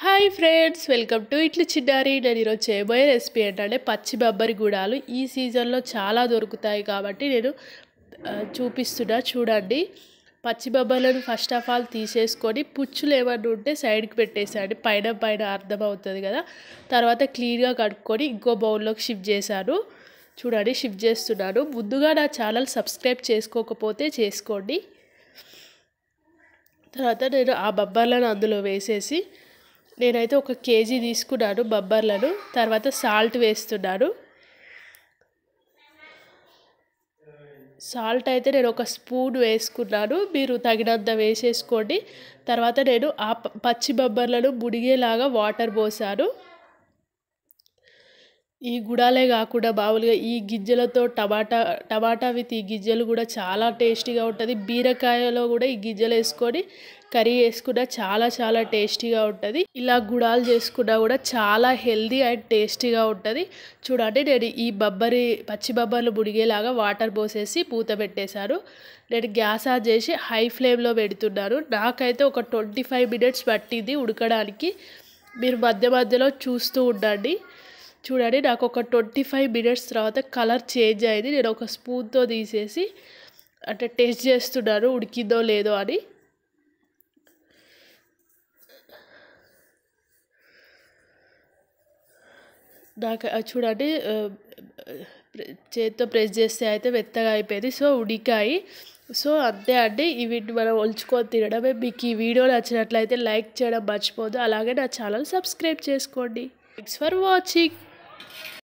Hi friends, welcome to ఇట్లు చిన్నారి. నేను ఈరోజు చేయబోయే రెసిపీ ఏంటంటే పచ్చి బొబ్బరి గుడాలు. ఈ సీజన్లో చాలా దొరుకుతాయి కాబట్టి నేను చూపిస్తున్నా, చూడండి. పచ్చి బొబ్బర్లను ఫస్ట్ ఆఫ్ ఆల్ తీసేసుకొని పుచ్చులు ఏమన్నా ఉంటే సైడ్కి పెట్టేసాడు, పైన పైన అర్థమవుతుంది కదా. తర్వాత క్లీన్గా కడుక్కొని ఇంకో బౌల్లోకి షిఫ్ట్ చేశాను. చూడండి, షిఫ్ట్ చేస్తున్నాను. ముందుగా నా ఛానల్ సబ్స్క్రైబ్ చేసుకోకపోతే చేసుకోండి. తర్వాత నేను ఆ బొబ్బర్లను అందులో వేసేసి, నేనైతే 1 కేజీ తీసుకున్నాను బొబ్బర్లను. తర్వాత సాల్ట్ వేస్తున్నాను. సాల్ట్ అయితే నేను 1 స్పూన్ వేసుకున్నాను, మీరు తగినంత వేసేసుకోండి. తర్వాత నేను ఆ పచ్చి బొబ్బర్లను మునిగేలాగా వాటర్ పోసాను. ఈ గుడాలే కాకుండా మామూలుగా ఈ గింజలతో టమాటా విత్ ఈ గింజలు కూడా చాలా టేస్టీగా ఉంటుంది. బీరకాయలో కూడా ఈ గింజలు వేసుకొని కర్రీ వేసుకున్నా చాలా చాలా టేస్టీగా ఉంటుంది. ఇలా గుడాలు చేసుకున్నా కూడా చాలా హెల్దీ అండ్ టేస్టీగా ఉంటుంది. చూడండి, నేను ఈ పచ్చి బొబ్బర్లు మునిగేలాగా వాటర్ పోసేసి మూత పెట్టేశాను. నేను గ్యాస్ ఆన్ చేసి హై ఫ్లేమ్లో పెడుతున్నాను. నాకైతే ఒక 25 మినిట్స్ పట్టింది ఉడకడానికి. మీరు మధ్య మధ్యలో చూస్తూ ఉండండి. చూడండి, నాకు ఒక 25 మినిట్స్ తర్వాత కలర్ చేంజ్ అయింది. నేను ఒక స్పూన్తో తీసేసి అంటే టేస్ట్ చేస్తున్నాను ఉడికిందో లేదో అని. నాకు చూడండి, చేతితో ప్రెస్ చేస్తే అయితే మెత్తగా అయిపోయింది. సో ఉడికాయి. సో అంతే అండి, వీటిని మనం ఒలుచుకొని తినడమే. మీకు ఈ వీడియో నచ్చినట్లయితే లైక్ చేయడం మర్చిపోద్దు. అలాగే నా ఛానల్ సబ్స్క్రైబ్ చేసుకోండి. Thanks for watching.